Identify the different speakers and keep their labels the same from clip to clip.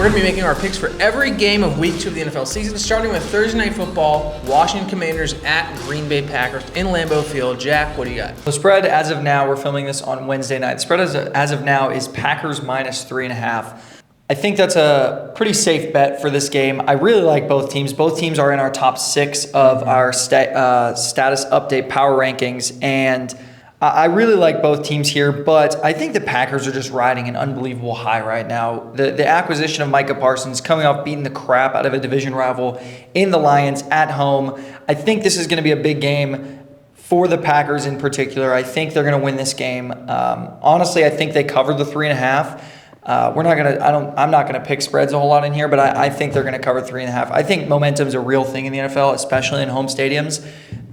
Speaker 1: We're going to be making our picks for every game of Week 2 of the NFL season, starting with Thursday Night Football, Washington Commanders at Green Bay Packers in Lambeau Field. Jack, what do you got?
Speaker 2: The spread as of now, we're filming this on Wednesday night. The spread as of now is Packers minus 3.5. I think that's a pretty safe bet for this game. I really like both teams. Both teams are in our top 6 of our status update power rankings, and I really like both teams here, but I think the Packers are just riding an unbelievable high right now. The acquisition of Micah Parsons coming off beating the crap out of a division rival in the Lions at home. I think this is going to be a big game for the Packers in particular. I think they're going to win this game. Honestly, I think they covered the 3.5. I'm not gonna pick spreads a whole lot in here, but I think they're gonna cover 3.5. I think momentum's a real thing in the NFL, especially in home stadiums.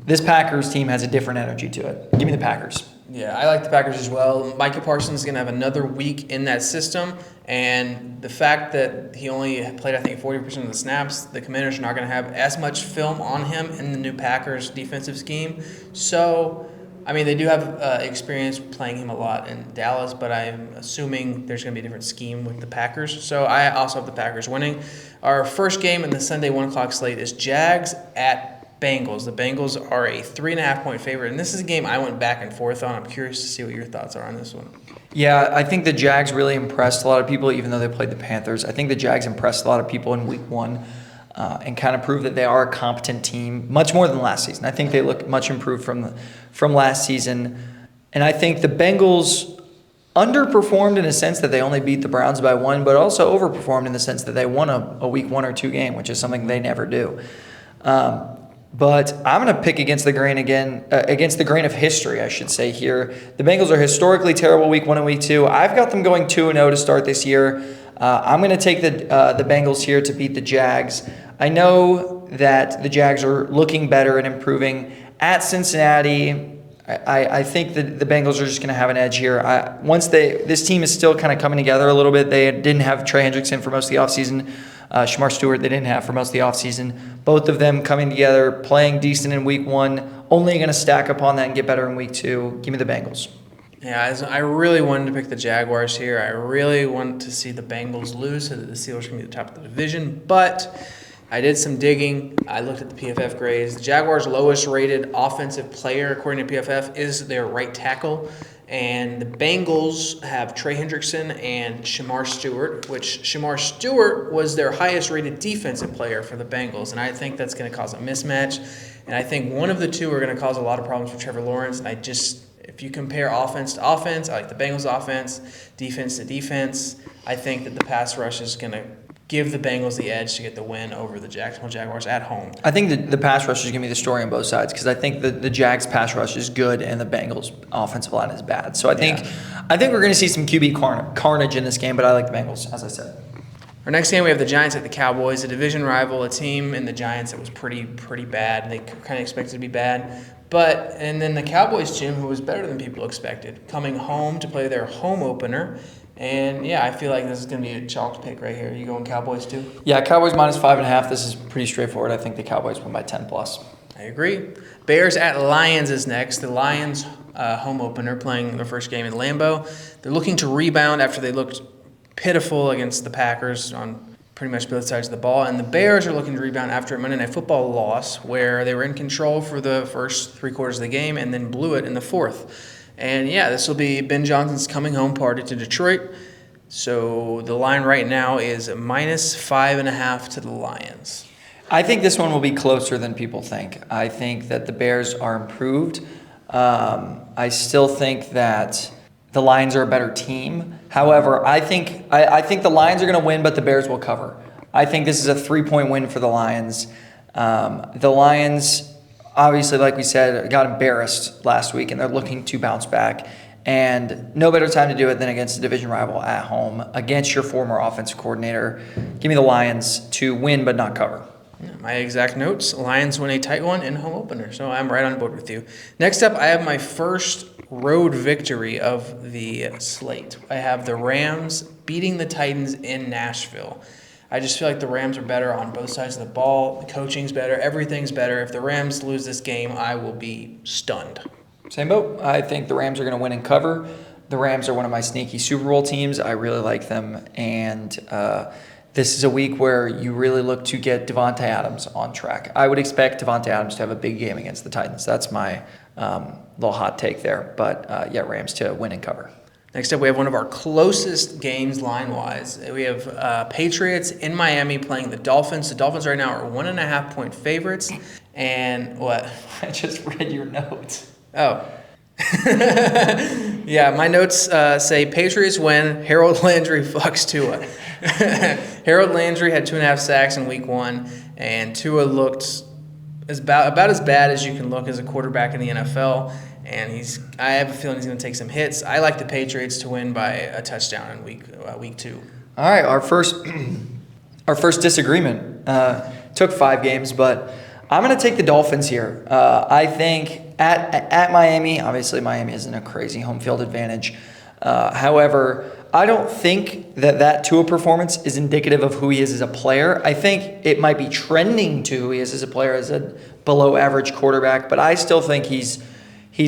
Speaker 2: This Packers team has a different energy to it. Give me the Packers.
Speaker 1: Yeah, I like the Packers as well. Micah Parsons is going to have another week in that system, and the fact that he only played, I think, 40% of the snaps, the Commanders are not going to have as much film on him in the new Packers defensive scheme. So, I mean, they do have experience playing him a lot in Dallas, but I'm assuming there's going to be a different scheme with the Packers. So I also have the Packers winning. Our first game in the Sunday 1 o'clock slate is Jags at Bengals. The Bengals are a 3.5-point favorite, and this is a game I went back and forth on. I'm curious to see what your thoughts are on this one.
Speaker 2: Yeah, I think the Jags really impressed a lot of people, even though they played the Panthers. I think the Jags impressed a lot of people in Week 1 and kind of proved that they are a competent team, much more than last season. I think they look much improved from last season, and I think the Bengals underperformed in a sense that they only beat the Browns by 1, but also overperformed in the sense that they won a Week 1 or 2 game, which is something they never do. But I'm going to pick against the grain against the grain of history, I should say here. The Bengals are historically terrible Week 1 and Week 2. I've got them going 2-0 to start this year. I'm going to take the Bengals here to beat the Jags. I know that the Jags are looking better and improving at Cincinnati. I think that the Bengals are just going to have an edge here. This team is still kind of coming together a little bit. They didn't have Trey Hendrickson for most of the offseason. Shemar Stewart they didn't have for most of the offseason. Both of them coming together, playing decent in Week 1, only going to stack upon that and get better in Week 2. Give me the Bengals.
Speaker 1: Yeah, I really wanted to pick the Jaguars here. I really wanted to see the Bengals lose so that the Steelers can be at the top of the division, but I did some digging. I looked at the PFF grades. The Jaguars' lowest rated offensive player, according to PFF, is their right tackle. And the Bengals have Trey Hendrickson and Shemar Stewart, which Shemar Stewart was their highest rated defensive player for the Bengals. And I think that's going to cause a mismatch. And I think one of the two are going to cause a lot of problems for Trevor Lawrence. And if you compare offense to offense, I like the Bengals offense, defense to defense. I think that the pass rush is going to give the Bengals the edge to get the win over the Jacksonville Jaguars at home.
Speaker 2: I think the pass rush is going to be the story on both sides because I think the Jags pass rush is good and the Bengals offensive line is bad. So I think we're going to see some QB carnage in this game, but I like the Bengals, as I said.
Speaker 1: Our next game, we have the Giants at the Cowboys, a division rival, a team in the Giants that was pretty bad. They kind of expected to be bad. And then the Cowboys team, who was better than people expected, coming home to play their home opener. And, yeah, I feel like this is going to be a chalk pick right here. You going Cowboys too?
Speaker 2: Yeah, Cowboys minus 5.5. This is pretty straightforward. I think the Cowboys win by 10+.
Speaker 1: I agree. Bears at Lions is next. The Lions home opener playing their first game in Lambeau. They're looking to rebound after they looked pitiful against the Packers on pretty much both sides of the ball. And the Bears are looking to rebound after a Monday Night Football loss where they were in control for the first 3 quarters of the game and then blew it in the fourth. And, yeah, this will be Ben Johnson's coming home party to Detroit. So the line right now is minus 5.5 to the Lions.
Speaker 2: I think this one will be closer than people think. I think that the Bears are improved. I still think that the Lions are a better team. However, I think the Lions are going to win, but the Bears will cover. I think this is a 3-point win for the Lions. The Lions, obviously, like we said, got embarrassed last week, and they're looking to bounce back. And no better time to do it than against a division rival at home, against your former offensive coordinator. Give me the Lions to win but not cover.
Speaker 1: My exact notes, Lions win a tight one in home opener, so I'm right on board with you. Next up, I have my first road victory of the slate. I have the Rams beating the Titans in Nashville. I just feel like the Rams are better on both sides of the ball. The coaching's better. Everything's better. If the Rams lose this game, I will be stunned.
Speaker 2: Same boat. I think the Rams are going to win and cover. The Rams are one of my sneaky Super Bowl teams. I really like them, and this is a week where you really look to get Devontae Adams on track. I would expect Devontae Adams to have a big game against the Titans. That's my little hot take there. But yeah, Rams to win and cover.
Speaker 1: Next up, we have one of our closest games line-wise. We have Patriots in Miami playing the Dolphins. The Dolphins right now are 1.5-point favorites. And what?
Speaker 2: I just read your notes.
Speaker 1: Oh. Yeah, my notes say Patriots win, Harold Landry fucks Tua. Harold Landry had 2.5 sacks in week 1, and Tua looked about as bad as you can look as a quarterback in the NFL. And I have a feeling he's going to take some hits. I like the Patriots to win by a touchdown in week 2.
Speaker 2: All right, our first disagreement took 5 games, but I'm going to take the Dolphins here. I think at Miami, obviously Miami isn't a crazy home field advantage. However, I don't think that Tua performance is indicative of who he is as a player. I think it might be trending to who he is as a player, as a below average quarterback, but I still think he's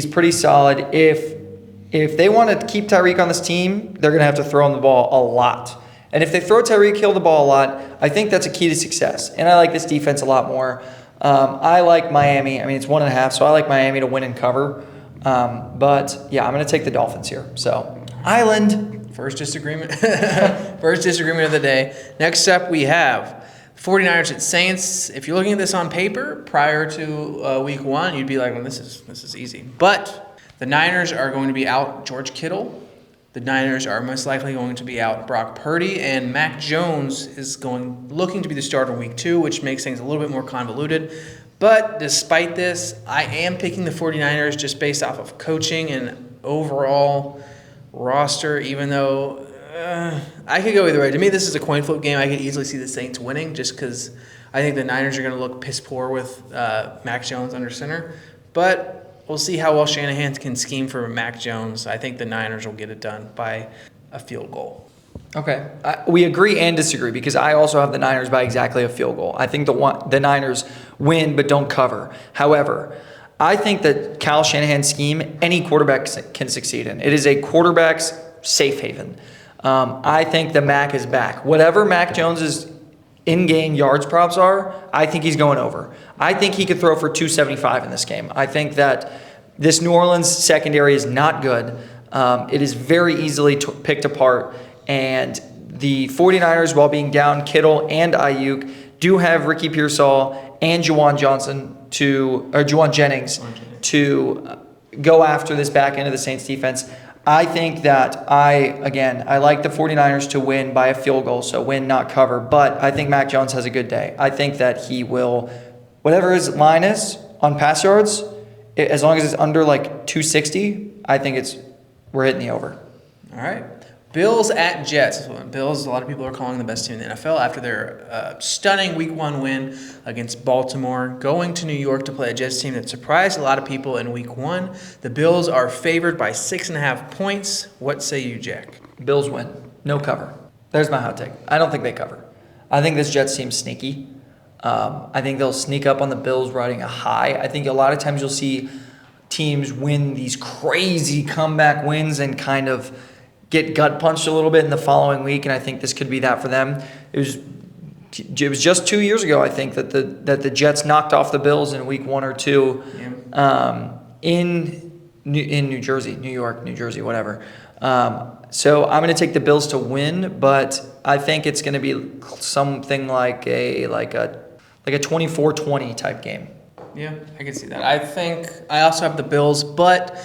Speaker 2: pretty solid. If they want to keep Tyreek on this team, they're going to have to throw him the ball a lot. And if they throw Tyreek Hill the ball a lot, I think that's a key to success. And I like this defense a lot more. I like Miami. I mean, it's 1.5, so I like Miami to win and cover. But yeah, I'm going to take the Dolphins here. So Island.
Speaker 1: First disagreement. First disagreement of the day. Next up, we have 49ers at Saints. If you're looking at this on paper prior to week 1, you'd be like, well, this is easy. But the Niners are going to be out George Kittle. The Niners are most likely going to be out Brock Purdy, and Mac Jones is looking to be the starter in week 2, which makes things a little bit more convoluted. But despite this, I am picking the 49ers just based off of coaching and overall roster, even though I could go either way. To me, this is a coin flip game. I could easily see the Saints winning just because I think the Niners are going to look piss poor with Mac Jones under center. But we'll see how well Shanahan can scheme for Mac Jones. I think the Niners will get it done by a field goal.
Speaker 2: Okay. We agree and disagree because I also have the Niners by exactly a field goal. I think the Niners win but don't cover. However, I think that Kyle Shanahan's scheme, any quarterback can succeed in. It is a quarterback's safe haven. I think the Mac is back. Whatever Mac Jones's in-game yards props are, I think he's going over. I think he could throw for 275 in this game. I think that this New Orleans secondary is not good. It is very easily picked apart. And the 49ers, while being down Kittle and Ayuk, do have Ricky Pearsall and Juwan Jennings to go after this back end of the Saints defense. I think that I like the 49ers to win by a field goal, so win, not cover. But I think Mac Jones has a good day. I think that he will, whatever his line is on pass yards, as long as it's under like 260, I think we're hitting the over.
Speaker 1: All right. Bills at Jets. Bills, a lot of people are calling the best team in the NFL after their stunning Week 1 win against Baltimore. Going to New York to play a Jets team that surprised a lot of people in Week 1. The Bills are favored by 6.5 points. What say you, Jack?
Speaker 2: Bills win. No cover. There's my hot take. I don't think they cover. I think this Jets team's sneaky. I think they'll sneak up on the Bills riding a high. I think a lot of times you'll see teams win these crazy comeback wins and kind of get gut punched a little bit in the following week, and I think this could be that for them. It was just 2 years ago, I think, that the Jets knocked off the Bills in week 1 or 2 in New Jersey, New York, New Jersey, whatever. So I'm going to take the Bills to win, but I think it's going to be something like a 24-20 type game.
Speaker 1: Yeah, I can see that. I also have the Bills, but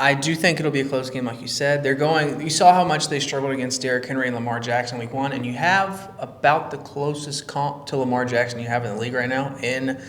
Speaker 1: I do think it'll be a close game, like you said. You saw how much they struggled against Derrick Henry and Lamar Jackson week 1, and you have about the closest comp to Lamar Jackson you have in the league right now in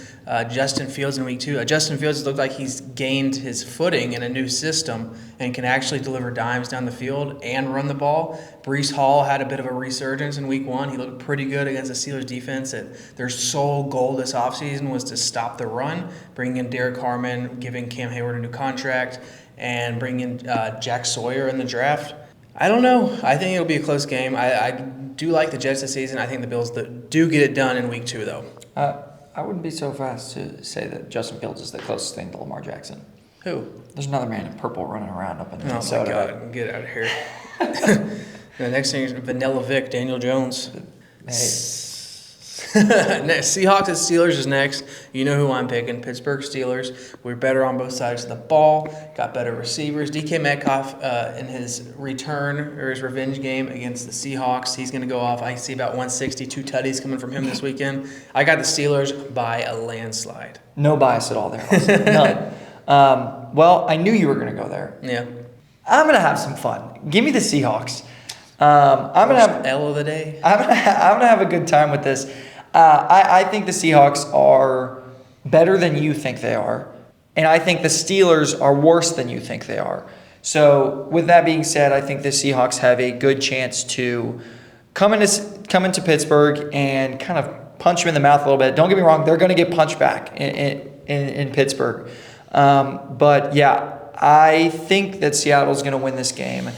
Speaker 1: Justin Fields in week 2. Justin Fields looked like he's gained his footing in a new system and can actually deliver dimes down the field and run the ball. Breece Hall had a bit of a resurgence in week 1. He looked pretty good against the Steelers defense. Their sole goal this offseason was to stop the run, bring in Derek Harmon, giving Cam Hayward a new contract, and bring in Jack Sawyer in the draft. I don't know. I think it'll be a close game. I do like the Jets this season. I think the Bills do get it done in week 2, though.
Speaker 2: I wouldn't be so fast to say that Justin Fields is the closest thing to Lamar Jackson.
Speaker 1: Who?
Speaker 2: There's another man in purple running around up in
Speaker 1: Minnesota. Oh, my God. Get out of here. The next thing is Vanilla Vic, Daniel Jones. Seahawks at Steelers is next. You know who I'm picking. Pittsburgh Steelers. We're better on both sides of the ball. Got better receivers. DK Metcalf in his return or his revenge game against the Seahawks. He's going to go off. I see about 162 tutties coming from him this weekend. I got the Steelers by a landslide.
Speaker 2: No bias at all there. Austin. None. Well, I knew you were going to go there.
Speaker 1: Yeah.
Speaker 2: I'm going to have some fun. Give me the Seahawks. I'm going to have
Speaker 1: L of the day.
Speaker 2: I'm gonna have a good time with this. I think the Seahawks are better than you think they are, and I think the Steelers are worse than you think they are. So, with that being said, I think the Seahawks have a good chance to come into Pittsburgh and kind of punch them in the mouth a little bit. Don't get me wrong; they're going to get punched back in Pittsburgh. But yeah, I think that Seattle's going to win this game.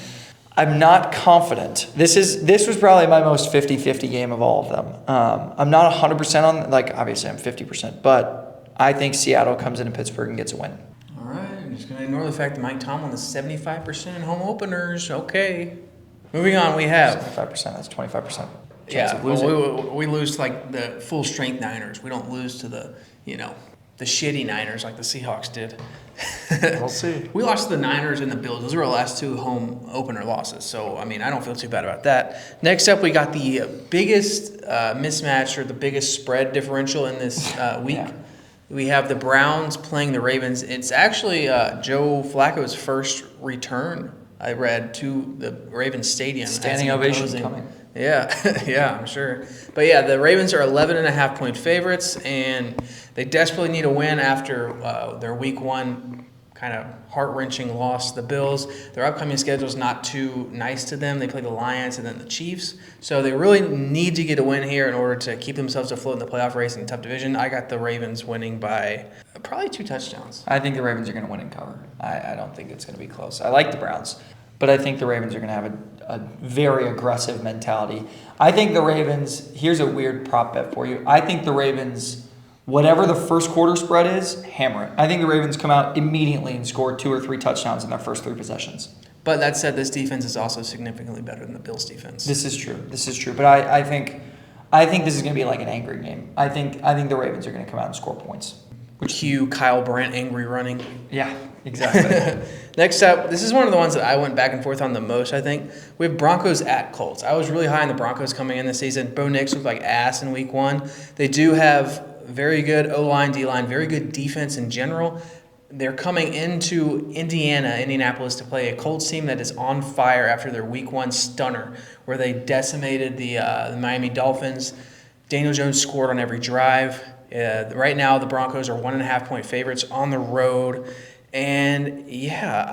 Speaker 2: I'm not confident. This was probably my most 50-50 game of all of them. I'm not 100% on, obviously I'm 50%, but I think Seattle comes into Pittsburgh and gets a win.
Speaker 1: All right. I'm just going to ignore the fact that Mike Tomlin is 75% in home openers. Okay. Moving on, we have.
Speaker 2: 75%, that's 25% chance
Speaker 1: Yeah,
Speaker 2: of losing.
Speaker 1: we lose to the full strength Niners. We don't lose to the shitty Niners like the Seahawks did.
Speaker 2: We'll see.
Speaker 1: We lost to the Niners and the Bills. Those were our last two home opener losses. So, I don't feel too bad about that. Next up, we got the biggest mismatch or the biggest spread differential in this week.
Speaker 2: Yeah.
Speaker 1: We have the Browns playing the Ravens. It's actually Joe Flacco's first return, I read, to the Ravens Stadium.
Speaker 2: Standing ovation coming.
Speaker 1: Yeah, yeah, I'm sure. But yeah, the Ravens are 11.5-point favorites, and they desperately need a win after their Week 1 kind of heart-wrenching loss to the Bills. Their upcoming schedule is not too nice to them. They play the Lions and then the Chiefs. So they really need to get a win here in order to keep themselves afloat in the playoff race in a tough division. I got the Ravens winning by probably 2 touchdowns.
Speaker 2: I think the Ravens are going to win and cover. I don't think it's going to be close. I like the Browns, but I think the Ravens are going to have a very aggressive mentality. I think the Ravens, here's a weird prop bet for you. I think the Ravens, whatever the first quarter spread is, hammer it. I think the Ravens come out immediately and score 2 or 3 touchdowns in their first 3 possessions.
Speaker 1: But that said, this defense is also significantly better than the Bills' defense.
Speaker 2: This is true. But I think this is going to be like an angry game. I think the Ravens are going to come out and score points.
Speaker 1: Cue Kyle Brandt angry running.
Speaker 2: Yeah, exactly.
Speaker 1: Next up, this is one of the ones that I went back and forth on the most, I think. We have Broncos at Colts. I was really high on the Broncos coming in this season. Bo Nix looked like ass in Week 1. They do have very good O-line, D-line, very good defense in general. They're coming into Indianapolis, to play a Colts team that is on fire after their Week 1 stunner, where they decimated the Miami Dolphins. Daniel Jones scored on every drive. Right now, the Broncos are 1.5-point favorites on the road. And, yeah,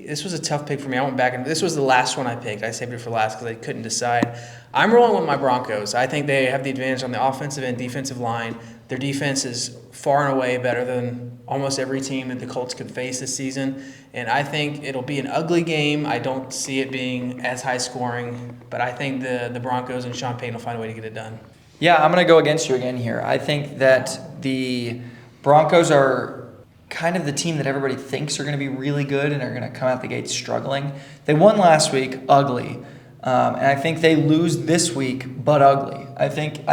Speaker 1: this was a tough pick for me. I went back, and this was the last one I picked. I saved it for last because I couldn't decide. I'm rolling with my Broncos. I think they have the advantage on the offensive and defensive line. Their defense is far and away better than almost every team that the Colts could face this season. And I think it'll be an ugly game. I don't see it being as high scoring. But I think the Broncos and Sean Payton will find a way to get it done.
Speaker 2: Yeah, I'm going to go against you again here. I think that the Broncos are kind of the team that everybody thinks are going to be really good and are going to come out the gate struggling. They won last week, ugly. And I think they lose this week, but ugly. I think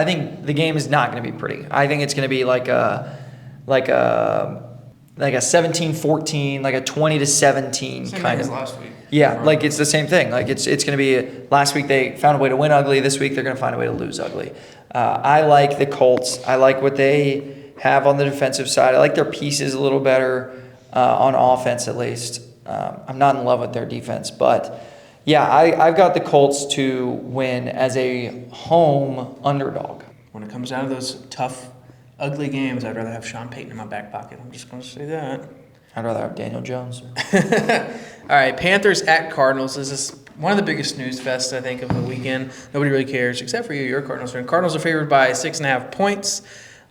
Speaker 2: the game is not going to be pretty. I think it's going to be like a 17-14, like a 20-17 kind of.
Speaker 1: Last week.
Speaker 2: Yeah, like it's the same thing. Like it's going to be, last week they found a way to win ugly. This week they're going to find a way to lose ugly. I like the Colts. I like what they have on the defensive side. I like their pieces a little better on offense at least. I'm not in love with their defense, but yeah, I've got the Colts to win as a home underdog.
Speaker 1: When it comes down to those tough, ugly games, I'd rather have Sean Payton in my back pocket. I'm just going to say that.
Speaker 2: I'd rather have Daniel Jones.
Speaker 1: All right, Panthers at Cardinals. This is one of the biggest snooze fests, I think, of the weekend. Nobody really cares, except for you. You're a Cardinals fan. Cardinals are favored by 6.5 points.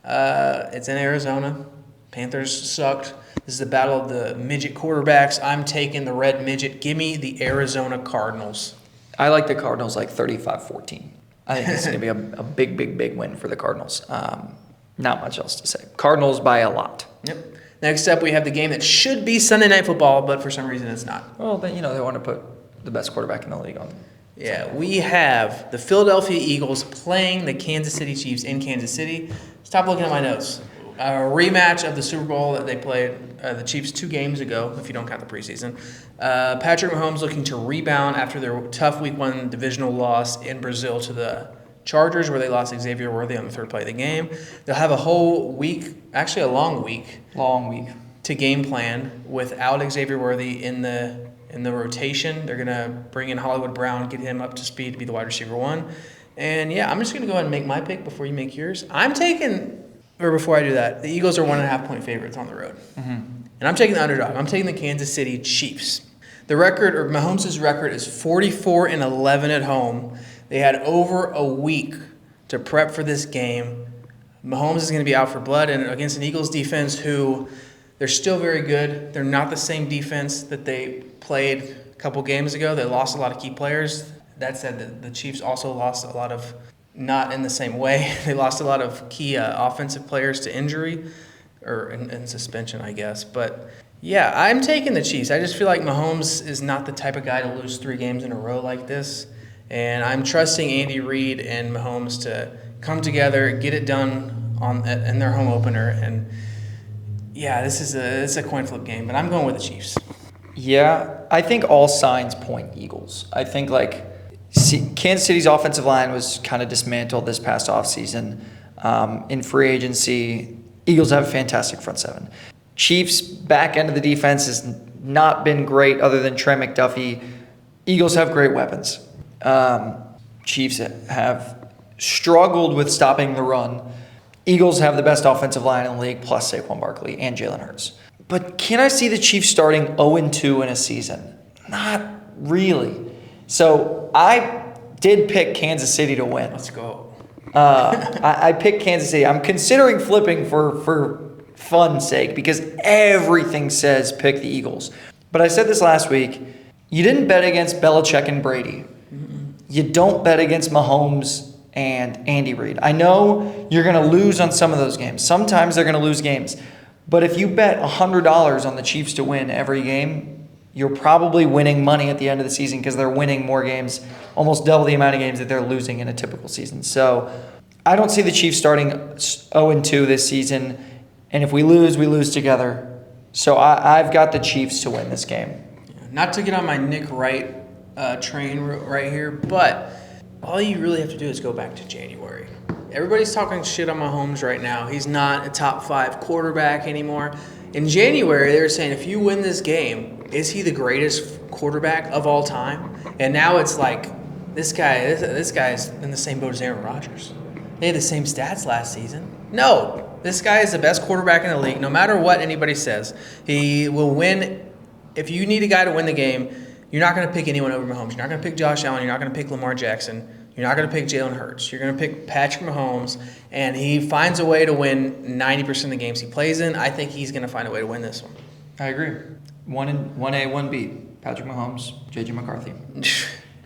Speaker 1: It's in Arizona. Panthers sucked. This is the battle of the midget quarterbacks. I'm taking the red midget. Give me the Arizona Cardinals.
Speaker 2: I like the Cardinals like 35-14. I think it's going to be a big win for the Cardinals. Not much else to say. Cardinals by a lot.
Speaker 1: Yep. Next up, we have the game that should be Sunday Night Football, but for some reason it's not.
Speaker 2: Well, then, they want to put the best quarterback in the league on
Speaker 1: Yeah, we have the Philadelphia Eagles playing the Kansas City Chiefs in Kansas City. Stop looking at my notes. A rematch of the Super Bowl that they played the Chiefs 2 games ago, if you don't count the preseason. Patrick Mahomes looking to rebound after their tough Week 1 divisional loss in Brazil to the Chargers, where they lost Xavier Worthy on the third play of the game. They'll have a whole week, actually a long week, to game plan without Xavier Worthy in the rotation. They're gonna bring in Hollywood Brown, get him up to speed to be the wide receiver 1. And yeah, I'm just gonna go ahead and make my pick before you make yours. Before I do that, the Eagles are 1.5-point favorites on the road.
Speaker 2: Mm-hmm.
Speaker 1: And I'm taking the underdog. I'm taking the Kansas City Chiefs. Mahomes' record is 44-11 at home. They had over a week to prep for this game. Mahomes is going to be out for blood, and against an Eagles defense who they're still very good. They're not the same defense that they played a couple games ago. They lost a lot of key players. That said, the Chiefs also lost a lot of, not in the same way. They lost a lot of key offensive players to injury or in suspension, I guess. But yeah, I'm taking the Chiefs. I just feel like Mahomes is not the type of guy to lose 3 games in a row like this. And I'm trusting Andy Reid and Mahomes to come together, get it done in their home opener. And yeah, it's a coin flip game, but I'm going with the Chiefs.
Speaker 2: Yeah, I think all signs point Eagles. I think Kansas City's offensive line was kind of dismantled this past offseason. In free agency, Eagles have a fantastic front seven. Chiefs' back end of the defense has not been great other than Trey McDuffie. Eagles have great weapons. Chiefs have struggled with stopping the run. Eagles have the best offensive line in the league, plus Saquon Barkley and Jalen Hurts. But can I see the Chiefs starting 0-2 in a season? Not really. So I did pick Kansas City to win.
Speaker 1: Let's go.
Speaker 2: I picked Kansas City. I'm considering flipping for fun's sake because everything says pick the Eagles. But I said this last week. You didn't bet against Belichick and Brady. You don't bet against Mahomes and Andy Reid. I know you're going to lose on some of those games. Sometimes they're going to lose games. But if you bet $100 on the Chiefs to win every game, you're probably winning money at the end of the season because they're winning more games, almost double the amount of games that they're losing in a typical season. So I don't see the Chiefs starting 0-2 this season. And if we lose together. So I've got the Chiefs to win this game.
Speaker 1: Not to get on my Nick Wright train right here, but all you really have to do is go back to January. Everybody's talking shit on Mahomes right now. He's not a top 5 quarterback anymore. In January, they were saying, if you win this game, is he the greatest quarterback of all time? And now it's like, this guy's in the same boat as Aaron Rodgers. They had the same stats last season. No, this guy is the best quarterback in the league. No matter what anybody says, he will win. If you need a guy to win the game, you're not going to pick anyone over Mahomes. You're not going to pick Josh Allen. You're not going to pick Lamar Jackson. You're not going to pick Jalen Hurts. You're going to pick Patrick Mahomes, and he finds a way to win 90% of the games he plays in. I think he's going to find a way to win this one.
Speaker 2: I agree. 1A, 1B. Patrick Mahomes, J.J. McCarthy.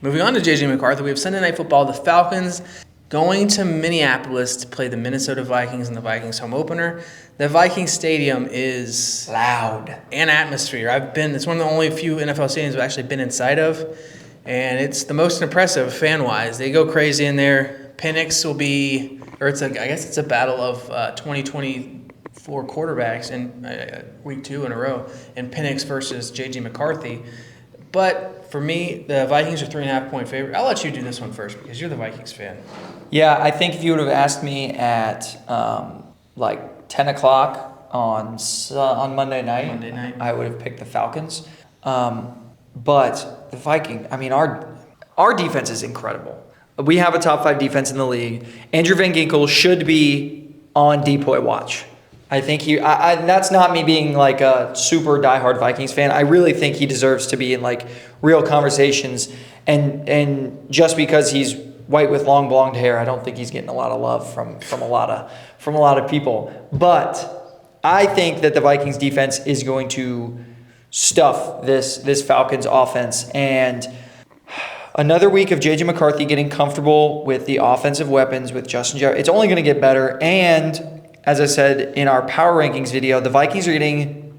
Speaker 1: Moving on to J.J. McCarthy, we have Sunday Night Football. The Falcons going to Minneapolis to play the Minnesota Vikings in the Vikings home opener. The Vikings stadium is
Speaker 2: loud.
Speaker 1: An atmosphere. It's one of the only few NFL stadiums I've actually been inside of. And it's the most impressive fan-wise. They go crazy in there. Penix will be, I guess it's a battle of 2024 quarterbacks in week 2 in a row. And Penix versus J.J. McCarthy. But for me, the Vikings are 3.5-point favorite. I'll let you do this one first because you're the Vikings fan.
Speaker 2: Yeah, I think if you would have asked me at 10 o'clock on Monday night, I would have picked the Falcons. But the Viking, our defense is incredible. We have a top 5 defense in the league. Andrew Van Ginkel should be on decoy watch. I think that's not me being like a super diehard Vikings fan. I really think he deserves to be in like real conversations. And just because he's white with long blonde hair, I don't think he's getting a lot of love from a lot of people. But I think that the Vikings defense is going to stuff this Falcons offense. And another week of J.J. McCarthy getting comfortable with the offensive weapons with Justin Jefferson. It's only going to get better. And as I said in our power rankings video, the Vikings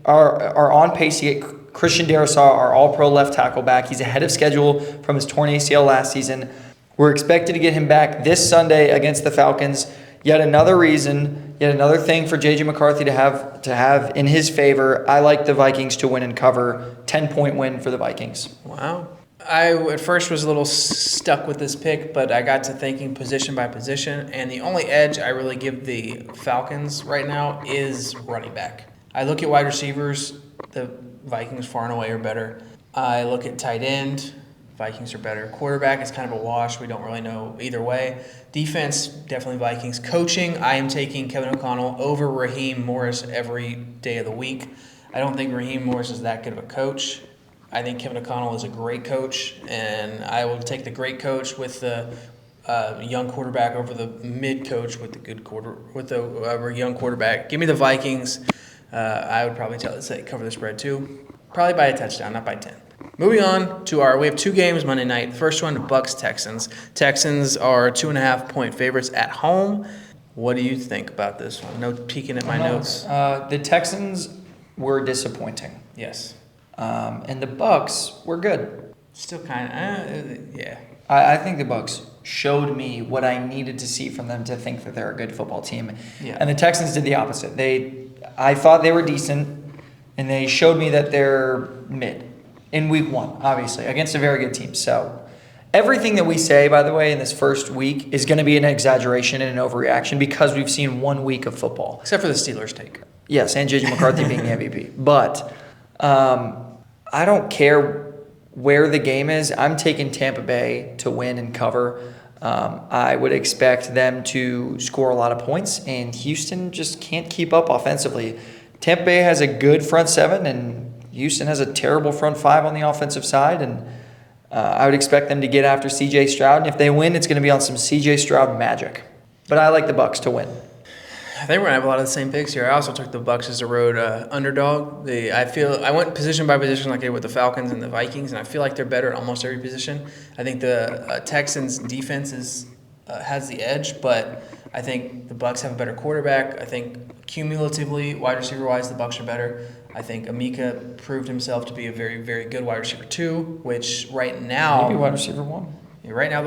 Speaker 2: are on pace to get Christian Darrisaw, our all-pro left tackle back. He's ahead of schedule from his torn ACL last season. We're expected to get him back this Sunday against the Falcons. Yet another reason, yet another thing for J.J. McCarthy to have in his favor. I like the Vikings to win and cover. 10-point win for the Vikings.
Speaker 1: Wow. I at first was a little stuck with this pick, but I got to thinking position by position, and the only edge I really give the Falcons right now is running back. I look at wide receivers, the Vikings far and away are better. I look at tight end, Vikings are better. Quarterback is kind of a wash. We don't really know either way. Defense, definitely Vikings. Coaching, I am taking Kevin O'Connell over Raheem Morris every day of the week. I don't think Raheem Morris is that good of a coach. I think Kevin O'Connell is a great coach, and I will take the great coach with the young quarterback over the mid coach with the young quarterback. Give me the Vikings. I would probably say cover the spread too, probably by a touchdown, not by 10. Moving on to we have 2 games Monday night. First one, Bucs-Texans. Texans are 2.5-point favorites at home. What do you think about this one? No peeking at my notes.
Speaker 2: The Texans were disappointing.
Speaker 1: Yes.
Speaker 2: And the Bucs were good.
Speaker 1: Still kind of, yeah.
Speaker 2: I think the Bucs showed me what I needed to see from them to think that they're a good football team.
Speaker 1: Yeah.
Speaker 2: And the Texans did the opposite. I thought they were decent, and they showed me that they're mid in week 1, obviously, against a very good team. So everything that we say, by the way, in this first week is going to be an exaggeration and an overreaction because we've seen 1 week of football.
Speaker 1: Except for the Steelers take.
Speaker 2: Yes, and J.J. McCarthy being the MVP. But I don't care where the game is. I'm taking Tampa Bay to win and cover. I would expect them to score a lot of points, and Houston just can't keep up offensively. Tampa Bay has a good front 7, and Houston has a terrible front 5 on the offensive side, and I would expect them to get after C.J. Stroud. And if they win, it's going to be on some C.J. Stroud magic. But I like the Bucs to win.
Speaker 1: I think we're gonna have a lot of the same picks here. I also took the Bucs as a road underdog. I went position by position like I did with the Falcons and the Vikings, and I feel like they're better at almost every position. I think the Texans' defense has the edge, but I think the Bucs have a better quarterback. I think cumulatively, wide receiver wise, the Bucs are better. I think Amika proved himself to be a very, very good wide receiver 2, which right now
Speaker 2: Maybe wide receiver 1.
Speaker 1: Right now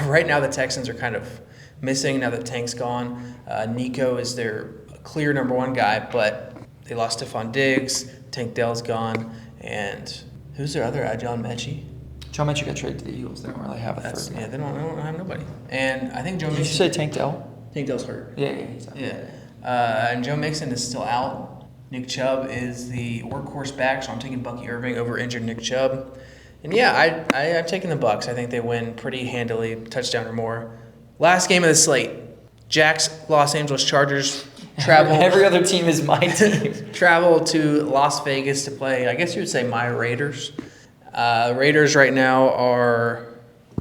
Speaker 1: right now the Texans are kind of missing now that Tank's gone. Nico is their clear number 1 guy, but they lost Stephon Diggs. Tank Dell's gone, and who's their other guy? John Mechie.
Speaker 2: John Mechie got traded to the Eagles. They don't really have a third guy.
Speaker 1: Yeah, they don't have nobody. And I think Joe
Speaker 2: Did
Speaker 1: Mixon.
Speaker 2: you say Tank Dell?
Speaker 1: Tank Dell's hurt.
Speaker 2: Yeah, he's out.
Speaker 1: Yeah. And Joe Mixon is still out. Nick Chubb is the workhorse back, so I'm taking Bucky Irving over injured Nick Chubb. And yeah, I'm taking the Bucs. I think they win pretty handily, touchdown or more. Last game of the slate. Jack's Los Angeles Chargers travel.
Speaker 2: Every other team is my team.
Speaker 1: Travel to Las Vegas to play, I guess you would say, my Raiders. Raiders right now are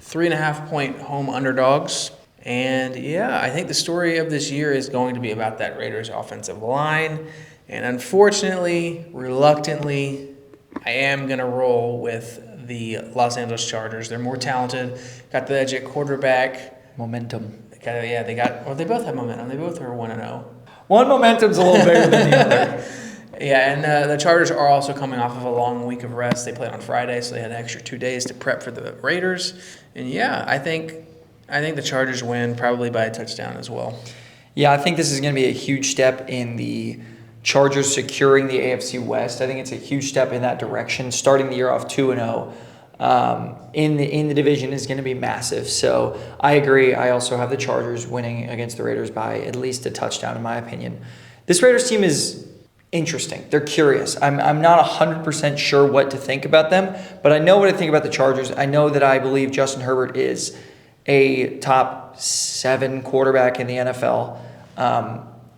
Speaker 1: 3.5-point home underdogs. And yeah, I think the story of this year is going to be about that Raiders offensive line. And unfortunately, reluctantly, I am going to roll with the Los Angeles Chargers. They're more talented, got the edge at quarterback.
Speaker 2: Momentum.
Speaker 1: They both have momentum. They both are 1-0.
Speaker 2: One momentum's a little bigger than the other.
Speaker 1: Yeah, and the Chargers are also coming off of a long week of rest. They played on Friday, so they had an extra 2 days to prep for the Raiders. And yeah, I think the Chargers win probably by a touchdown as well. Yeah,
Speaker 2: I think this is going to be a huge step in the Chargers securing the AFC West. I think it's a huge step in that direction. Starting the year off 2-0 in the division is going to be massive. So I agree. I also have the Chargers winning against the Raiders by at least a touchdown, in my opinion. This Raiders team is interesting. They're curious. I'm not 100% sure what to think about them, but I know what I think about the Chargers. I know that I believe Justin Herbert is a top 7 quarterback in the NFL,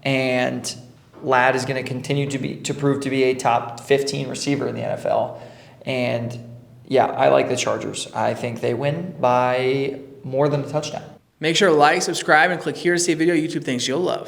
Speaker 2: and Ladd is going to continue to prove to be a top 15 receiver in the NFL. And yeah, I like the Chargers. I think they win by more than a touchdown.
Speaker 1: Make sure to like, subscribe, and click here to see a video YouTube thinks you'll love.